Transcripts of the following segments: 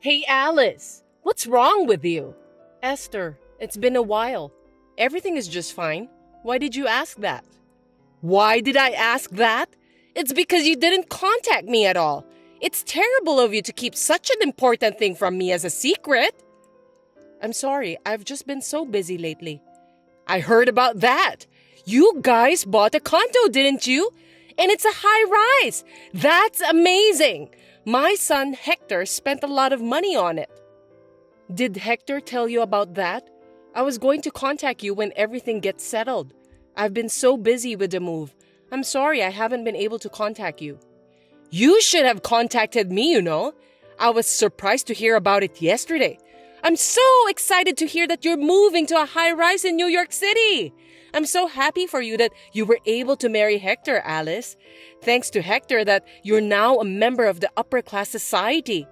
Hey Alice, what's wrong with you? Esther, it's been a while. Everything is just fine. Why did you ask that? Why did I ask that? It's because you didn't contact me at all. It's terrible of you to keep such an important thing from me as a secret. I'm sorry, I've just been so busy lately. I heard about that. You guys bought a condo, didn't you? And it's a high rise. That's amazing. My son Hector spent a lot of money on it. Did Hector tell you about that? I was going to contact you when everything gets settled. I've been so busy with the move. I'm sorry I haven't been able to contact you. You should have contacted me, you know. I was surprised to hear about it yesterday. I'm so excited to hear that you're moving to a high-rise in New York City. I'm so happy for you that you were able to marry Hector, Alice. Thanks to Hector that you're now a member of the upper-class society.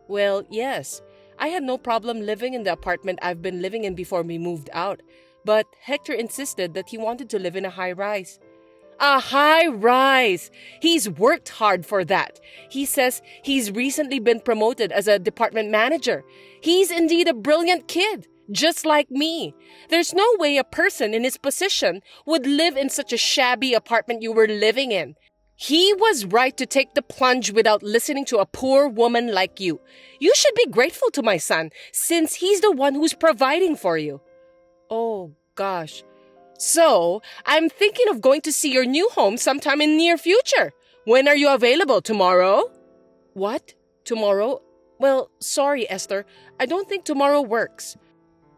Well, yes, I had no problem living in the apartment I've been living in before we moved out. But Hector insisted that he wanted to live in a high-rise. A high-rise! He's worked hard for that. He says he's recently been promoted as a department manager. He's indeed a brilliant kid, just like me. There's no way a person in his position would live in such a shabby apartment you were living in. He was right to take the plunge without listening to a poor woman like you. You should be grateful to my son, since he's the one who's providing for you. Oh, gosh. So, I'm thinking of going to see your new home sometime in the near future. When are you available? Tomorrow? What? Tomorrow? Well, sorry, Esther. I don't think tomorrow works.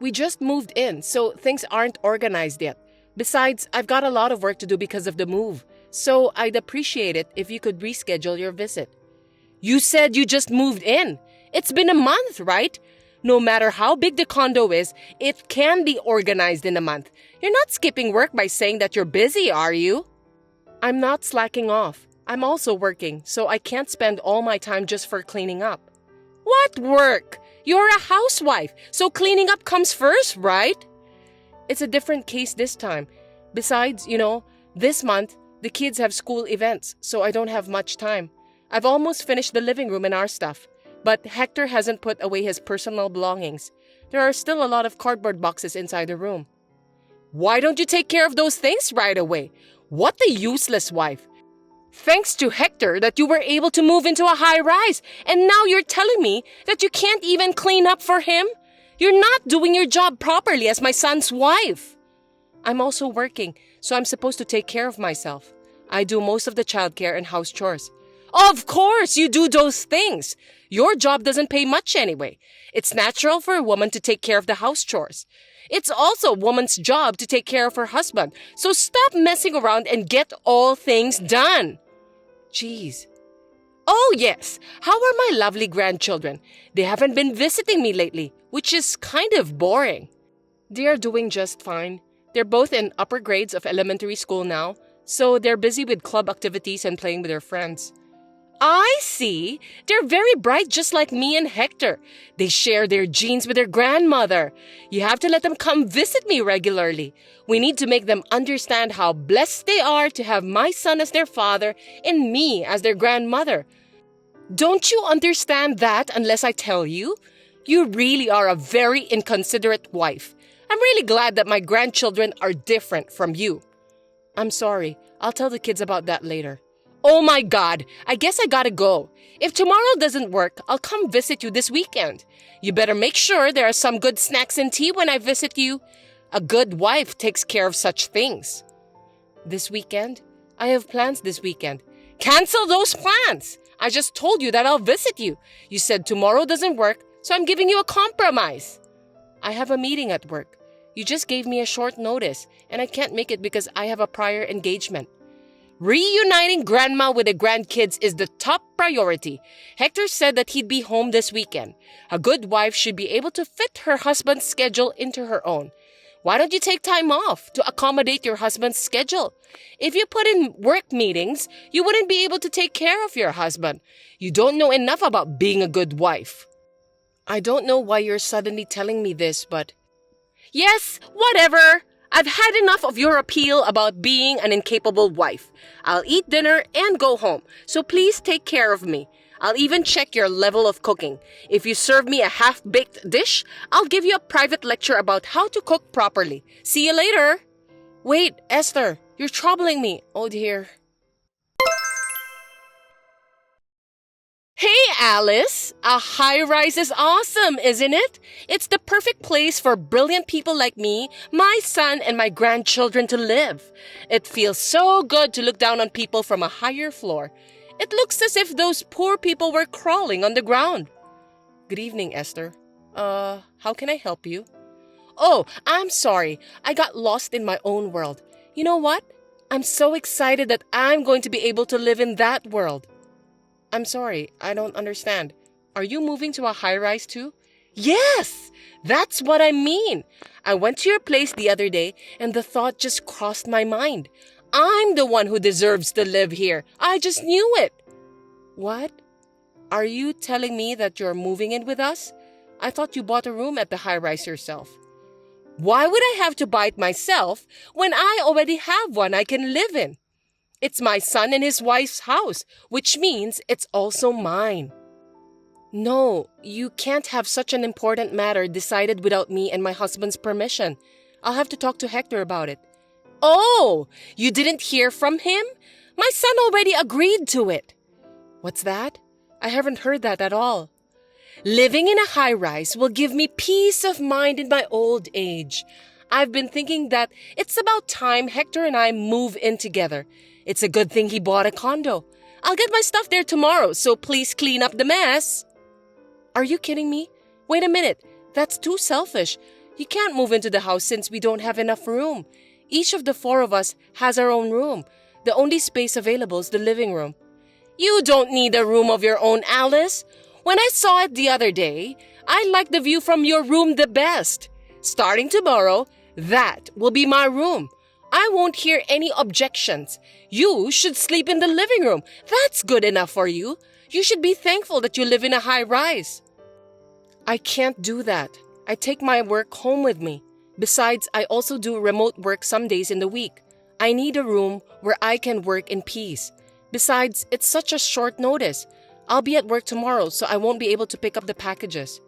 We just moved in, so things aren't organized yet. Besides, I've got a lot of work to do because of the move, so I'd appreciate it if you could reschedule your visit. You said you just moved in. It's been a month, right? No matter how big the condo is, it can be organized in a month. You're not skipping work by saying that you're busy, are you? I'm not slacking off. I'm also working, so I can't spend all my time just for cleaning up. What work? You're a housewife, so cleaning up comes first, right? It's a different case this time. Besides, this month, the kids have school events, so I don't have much time. I've almost finished the living room and our stuff. But Hector hasn't put away his personal belongings. There are still a lot of cardboard boxes inside the room. Why don't you take care of those things right away? What a useless wife. Thanks to Hector that you were able to move into a high-rise, and now you're telling me that you can't even clean up for him? You're not doing your job properly as my son's wife. I'm also working, so I'm supposed to take care of myself. I do most of the childcare and house chores. Of course you do those things. Your job doesn't pay much anyway. It's natural for a woman to take care of the house chores. It's also a woman's job to take care of her husband. So stop messing around and get all things done. Jeez. Oh yes, how are my lovely grandchildren? They haven't been visiting me lately, which is kind of boring. They are doing just fine. They're both in upper grades of elementary school now, so they're busy with club activities and playing with their friends. I see. They're very bright just like me and Hector. They share their genes with their grandmother. You have to let them come visit me regularly. We need to make them understand how blessed they are to have my son as their father and me as their grandmother. Don't you understand that unless I tell you? You really are a very inconsiderate wife. I'm really glad that my grandchildren are different from you. I'm sorry. I'll tell the kids about that later. Oh my God, I guess I gotta go. If tomorrow doesn't work, I'll come visit you this weekend. You better make sure there are some good snacks and tea when I visit you. A good wife takes care of such things. This weekend? I have plans this weekend. Cancel those plans! I just told you that I'll visit you. You said tomorrow doesn't work, so I'm giving you a compromise. I have a meeting at work. You just gave me a short notice, and I can't make it because I have a prior engagement. Reuniting grandma with the grandkids is the top priority. Hector said that he'd be home this weekend. A good wife should be able to fit her husband's schedule into her own. Why don't you take time off to accommodate your husband's schedule? If you put in work meetings, you wouldn't be able to take care of your husband. You don't know enough about being a good wife. I don't know why you're suddenly telling me this, but... Yes, whatever. I've had enough of your appeal about being an incapable wife. I'll eat dinner and go home, so please take care of me. I'll even check your level of cooking. If you serve me a half-baked dish, I'll give you a private lecture about how to cook properly. See you later. Wait, Esther, you're troubling me. Oh dear. Hey, Alice! A high-rise is awesome, isn't it? It's the perfect place for brilliant people like me, my son, and my grandchildren to live. It feels so good to look down on people from a higher floor. It looks as if those poor people were crawling on the ground. Good evening, Esther. How can I help you? Oh, I'm sorry. I got lost in my own world. You know what? I'm so excited that I'm going to be able to live in that world. I'm sorry, I don't understand. Are you moving to a high-rise too? Yes! That's what I mean! I went to your place the other day and the thought just crossed my mind. I'm the one who deserves to live here. I just knew it. What? Are you telling me that you're moving in with us? I thought you bought a room at the high-rise yourself. Why would I have to buy it myself when I already have one I can live in? It's my son and his wife's house, which means it's also mine. No, you can't have such an important matter decided without me and my husband's permission. I'll have to talk to Hector about it. Oh, you didn't hear from him? My son already agreed to it. What's that? I haven't heard that at all. Living in a high-rise will give me peace of mind in my old age. I've been thinking that it's about time Hector and I move in together. It's a good thing he bought a condo. I'll get my stuff there tomorrow, so please clean up the mess. Are you kidding me? Wait a minute. That's too selfish. You can't move into the house since we don't have enough room. Each of the four of us has our own room. The only space available is the living room. You don't need a room of your own, Alice. When I saw it the other day, I like the view from your room the best. Starting tomorrow, that will be my room. I won't hear any objections. You should sleep in the living room. That's good enough for you. You should be thankful that you live in a high-rise. I can't do that. I take my work home with me. Besides, I also do remote work some days in the week. I need a room where I can work in peace. Besides, it's such a short notice. I'll be at work tomorrow, so I won't be able to pick up the packages.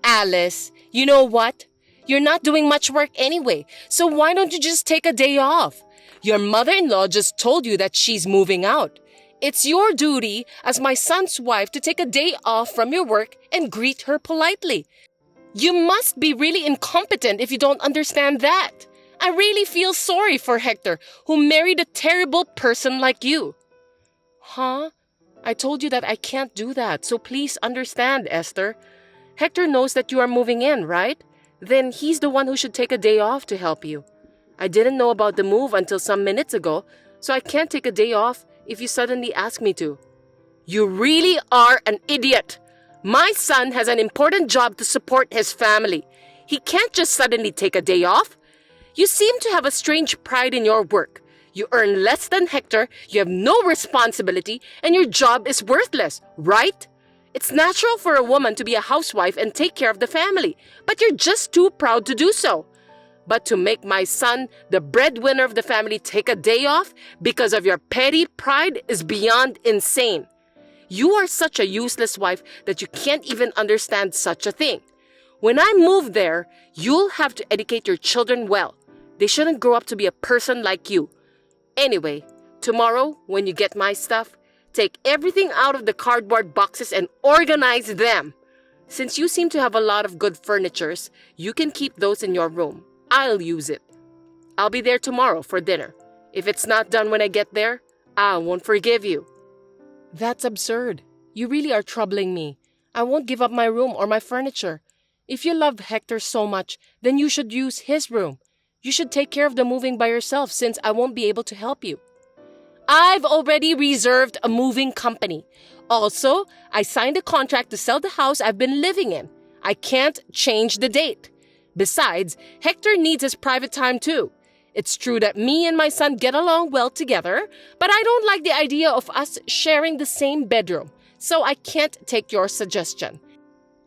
Alice, you know what? You're not doing much work anyway, so why don't you just take a day off? Your mother-in-law just told you that she's moving out. It's your duty as my son's wife to take a day off from your work and greet her politely. You must be really incompetent if you don't understand that. I really feel sorry for Hector, who married a terrible person like you. Huh? I told you that I can't do that, so please understand, Esther. Hector knows that you are moving in, right? Then he's the one who should take a day off to help you. I didn't know about the move until some minutes ago, so I can't take a day off if you suddenly ask me to. You really are an idiot. My son has an important job to support his family. He can't just suddenly take a day off. You seem to have a strange pride in your work. You earn less than Hector, you have no responsibility, and your job is worthless, right? It's natural for a woman to be a housewife and take care of the family, but you're just too proud to do so. But to make my son, the breadwinner of the family, take a day off because of your petty pride is beyond insane. You are such a useless wife that you can't even understand such a thing. When I move there, you'll have to educate your children well. They shouldn't grow up to be a person like you. Anyway, tomorrow, when you get my stuff, take everything out of the cardboard boxes and organize them. Since you seem to have a lot of good furnitures, you can keep those in your room. I'll use it. I'll be there tomorrow for dinner. If it's not done when I get there, I won't forgive you. That's absurd. You really are troubling me. I won't give up my room or my furniture. If you love Hector so much, then you should use his room. You should take care of the moving by yourself since I won't be able to help you. I've already reserved a moving company. Also, I signed a contract to sell the house I've been living in. I can't change the date. Besides, Hector needs his private time too. It's true that me and my son get along well together, but I don't like the idea of us sharing the same bedroom, so I can't take your suggestion.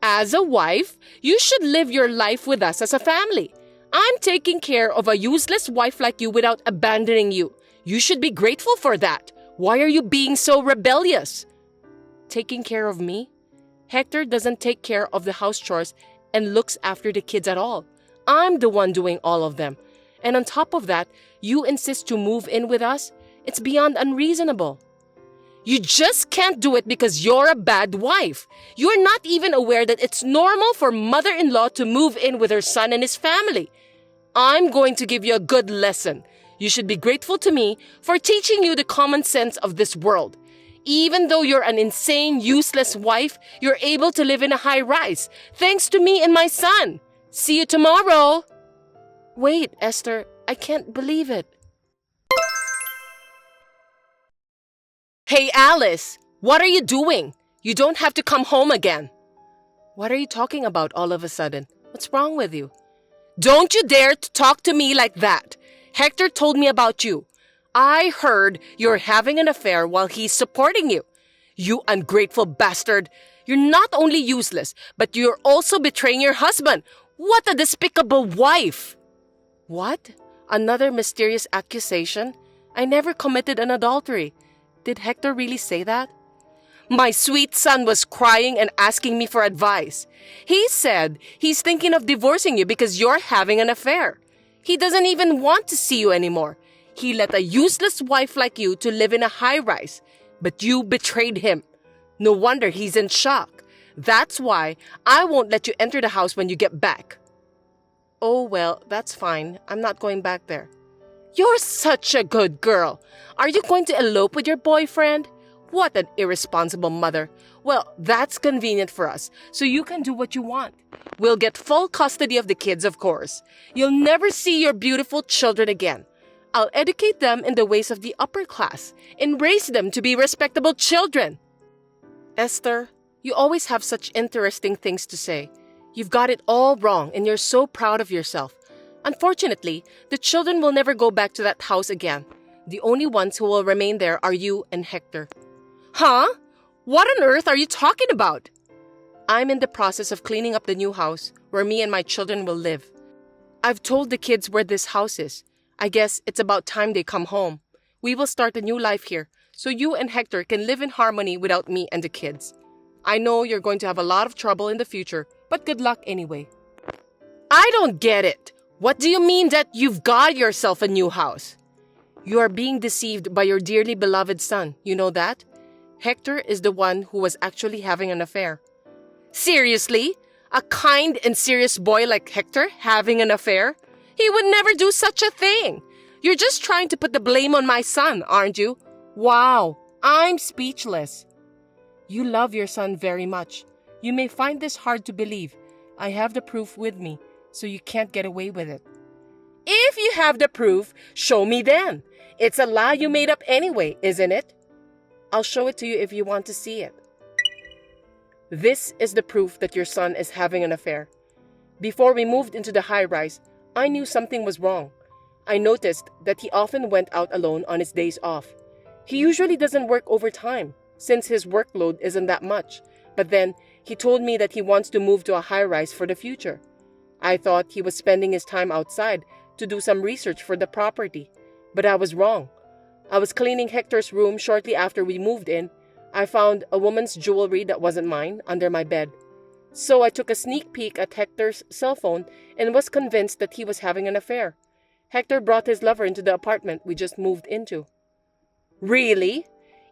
As a wife, you should live your life with us as a family. I'm taking care of a useless wife like you without abandoning you. You should be grateful for that. Why are you being so rebellious? Taking care of me? Hector doesn't take care of the house chores and looks after the kids at all. I'm the one doing all of them. And on top of that, you insist to move in with us? It's beyond unreasonable. You just can't do it because you're a bad wife. You're not even aware that it's normal for mother-in-law to move in with her son and his family. I'm going to give you a good lesson. You should be grateful to me for teaching you the common sense of this world. Even though you're an insane, useless wife, you're able to live in a high-rise, thanks to me and my son. See you tomorrow. Wait, Esther, I can't believe it. Hey, Alice, what are you doing? You don't have to come home again. What are you talking about all of a sudden? What's wrong with you? Don't you dare to talk to me like that. Hector told me about you. I heard you're having an affair while he's supporting you. You ungrateful bastard. You're not only useless, but you're also betraying your husband. What a despicable wife! What? Another mysterious accusation? I never committed an adultery. Did Hector really say that? My sweet son was crying and asking me for advice. He said he's thinking of divorcing you because you're having an affair. He doesn't even want to see you anymore. He let a useless wife like you to live in a high-rise, but you betrayed him. No wonder he's in shock. That's why I won't let you enter the house when you get back. Oh, well, that's fine. I'm not going back there. You're such a good girl. Are you going to elope with your boyfriend? What an irresponsible mother. Well, that's convenient for us, so you can do what you want. We'll get full custody of the kids, of course. You'll never see your beautiful children again. I'll educate them in the ways of the upper class and raise them to be respectable children. Esther, you always have such interesting things to say. You've got it all wrong and you're so proud of yourself. Unfortunately, the children will never go back to that house again. The only ones who will remain there are you and Hector. Huh? What on earth are you talking about? I'm in the process of cleaning up the new house where me and my children will live. I've told the kids where this house is. I guess it's about time they come home. We will start a new life here, so you and Hector can live in harmony without me and the kids. I know you're going to have a lot of trouble in the future, but good luck anyway. I don't get it. What do you mean that you've got yourself a new house? You are being deceived by your dearly beloved son. You know that? Hector is the one who was actually having an affair. Seriously? A kind and serious boy like Hector having an affair? He would never do such a thing. You're just trying to put the blame on my son, aren't you? Wow, I'm speechless. You love your son very much. You may find this hard to believe. I have the proof with me, so you can't get away with it. If you have the proof, show me then. It's a lie you made up anyway, isn't it? I'll show it to you if you want to see it. This is the proof that your son is having an affair. Before we moved into the high-rise, I knew something was wrong. I noticed that he often went out alone on his days off. He usually doesn't work overtime, since his workload isn't that much. But then, he told me that he wants to move to a high-rise for the future. I thought he was spending his time outside to do some research for the property. But I was wrong. I was cleaning Hector's room shortly after we moved in. I found a woman's jewelry that wasn't mine under my bed. So I took a sneak peek at Hector's cell phone and was convinced that he was having an affair. Hector brought his lover into the apartment we just moved into. Really?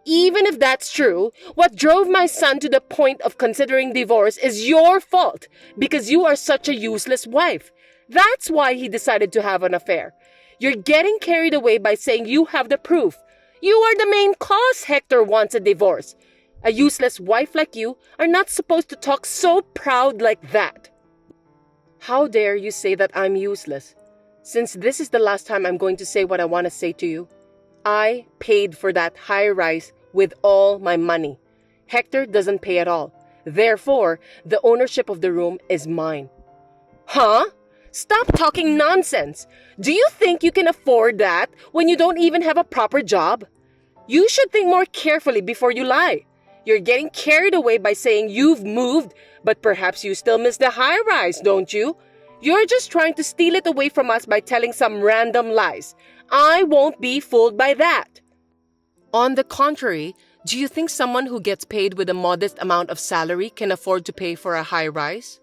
Even if that's true, what drove my son to the point of considering divorce is your fault because you are such a useless wife. That's why he decided to have an affair. You're getting carried away by saying you have the proof. You are the main cause Hector wants a divorce. A useless wife like you are not supposed to talk so proud like that. How dare you say that I'm useless? Since this is the last time I'm going to say what I want to say to you, I paid for that high-rise with all my money. Hector doesn't pay at all. Therefore, the ownership of the room is mine. Huh? Stop talking nonsense. Do you think you can afford that when you don't even have a proper job? You should think more carefully before you lie. You're getting carried away by saying you've moved, but perhaps you still miss the high-rise, don't you? You're just trying to steal it away from us by telling some random lies. I won't be fooled by that. On the contrary, Do you think someone who gets paid with a modest amount of salary can afford to pay for a high rise?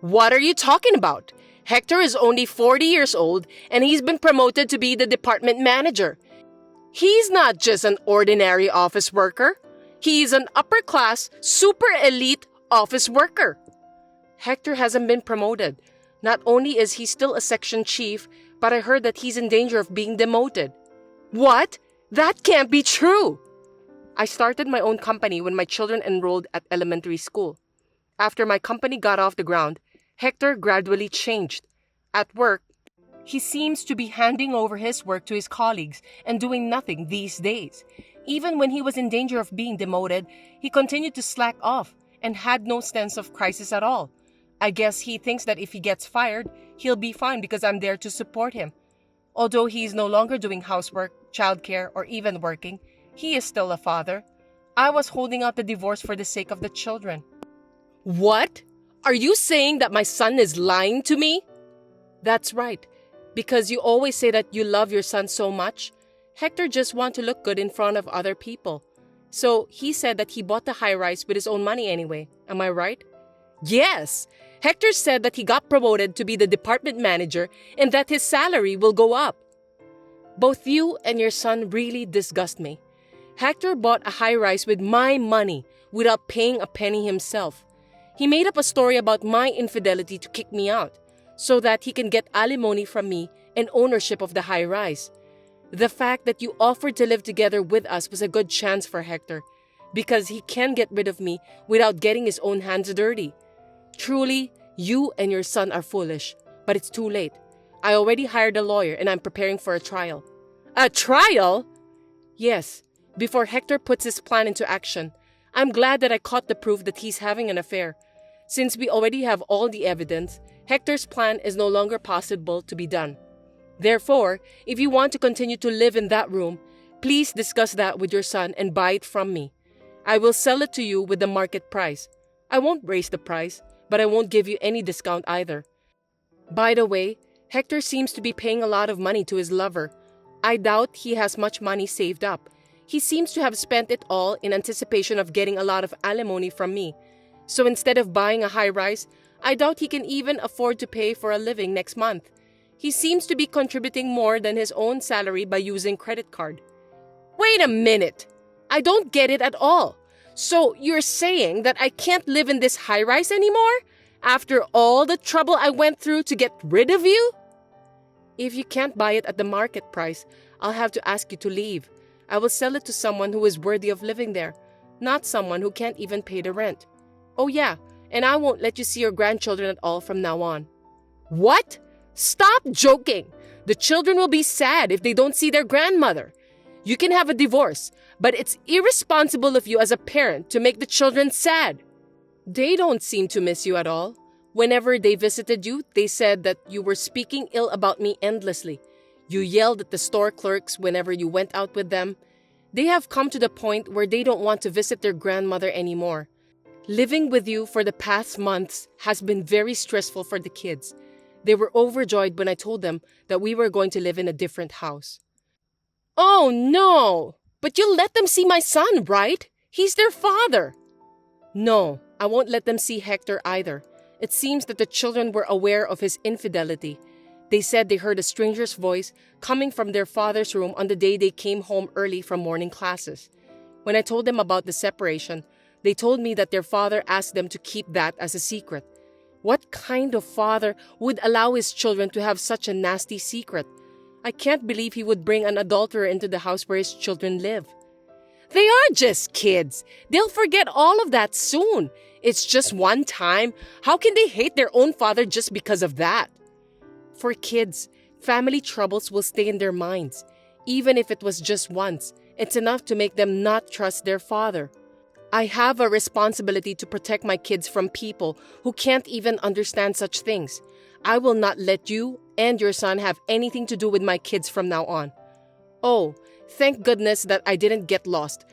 What are you talking about? Hector is only 40 years old and he's been promoted to be the department manager. He's not just an ordinary office worker. He's an upper-class, super elite office worker. Hector hasn't been promoted. Not only is he still a section chief, but I heard that he's in danger of being demoted. What? That can't be true! I started my own company when my children enrolled at elementary school. After my company got off the ground, Hector gradually changed. At work, he seems to be handing over his work to his colleagues and doing nothing these days. Even when he was in danger of being demoted, he continued to slack off and had no sense of crisis at all. I guess he thinks that if he gets fired, he'll be fine because I'm there to support him. Although he is no longer doing housework, childcare, or even working, he is still a father. I was holding out the divorce for the sake of the children. What? Are you saying that my son is lying to me? That's right. Because you always say that you love your son so much. Hector just wants to look good in front of other people. So he said that he bought the high-rise with his own money anyway. Am I right? Yes. Hector said that he got promoted to be the department manager and that his salary will go up. Both you and your son really disgust me. Hector bought a high-rise with my money without paying a penny himself. He made up a story about my infidelity to kick me out so that he can get alimony from me and ownership of the high-rise. The fact that you offered to live together with us was a good chance for Hector because he can get rid of me without getting his own hands dirty. Truly, you and your son are foolish, but it's too late. I already hired a lawyer and I'm preparing for a trial. A trial? Yes, before Hector puts his plan into action. I'm glad that I caught the proof that he's having an affair. Since we already have all the evidence, Hector's plan is no longer possible to be done. Therefore, if you want to continue to live in that room, please discuss that with your son and buy it from me. I will sell it to you with the market price. I won't raise the price, but I won't give you any discount either. By the way, Hector seems to be paying a lot of money to his lover. I doubt he has much money saved up. He seems to have spent it all in anticipation of getting a lot of alimony from me. So instead of buying a high-rise, I doubt he can even afford to pay for a living next month. He seems to be contributing more than his own salary by using credit card. Wait a minute! I don't get it at all. So you're saying that I can't live in this high-rise anymore? After all the trouble I went through to get rid of you? If you can't buy it at the market price, I'll have to ask you to leave. I will sell it to someone who is worthy of living there, not someone who can't even pay the rent. Oh yeah, and I won't let you see your grandchildren at all from now on. What? Stop joking! The children will be sad if they don't see their grandmother. You can have a divorce, but it's irresponsible of you as a parent to make the children sad. They don't seem to miss you at all. Whenever they visited you, they said that you were speaking ill about me endlessly. You yelled at the store clerks whenever you went out with them. They have come to the point where they don't want to visit their grandmother anymore. Living with you for the past months has been very stressful for the kids. They were overjoyed when I told them that we were going to live in a different house. Oh no! But you'll let them see my son, right? He's their father. No, I won't let them see Hector either. It seems that the children were aware of his infidelity. They said they heard a stranger's voice coming from their father's room on the day they came home early from morning classes. When I told them about the separation, they told me that their father asked them to keep that as a secret. What kind of father would allow his children to have such a nasty secret? I can't believe he would bring an adulterer into the house where his children live. They are just kids. They'll forget all of that soon. It's just one time. How can they hate their own father just because of that? For kids, family troubles will stay in their minds. Even if it was just once, it's enough to make them not trust their father. I have a responsibility to protect my kids from people who can't even understand such things. I will not let you and your son have anything to do with my kids from now on. Oh, thank goodness that I didn't get lost.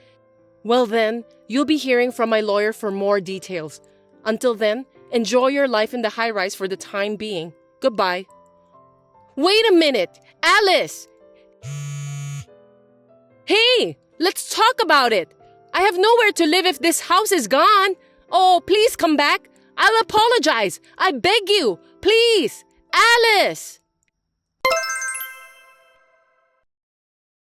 Well then, you'll be hearing from my lawyer for more details. Until then, enjoy your life in the high-rise for the time being. Goodbye. Wait a minute! Alice! Hey! Let's talk about it! I have nowhere to live if this house is gone. Oh, please come back. I'll apologize. I beg you. Please. Alice!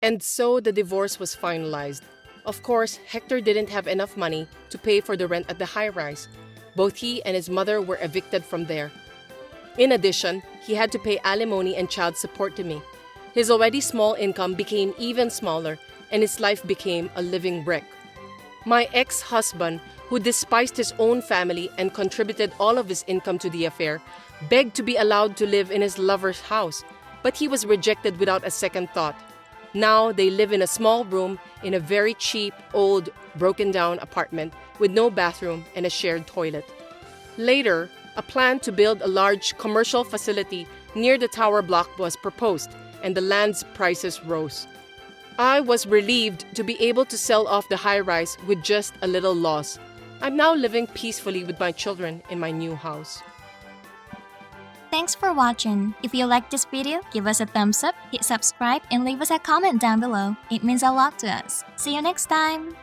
And so the divorce was finalized. Of course, Hector didn't have enough money to pay for the rent at the high-rise. Both he and his mother were evicted from there. In addition, he had to pay alimony and child support to me. His already small income became even smaller, and his life became a living brick. My ex-husband, who despised his own family and contributed all of his income to the affair, begged to be allowed to live in his lover's house, but he was rejected without a second thought. Now they live in a small room in a very cheap, old, broken-down apartment with no bathroom and a shared toilet. Later, a plan to build a large commercial facility near the tower block was proposed, and the land's prices rose. I was relieved to be able to sell off the high-rise with just a little loss. I'm now living peacefully with my children in my new house. Thanks for watching. If you liked this video, give us a thumbs up, hit subscribe, and leave us a comment down below. It means a lot to us. See you next time!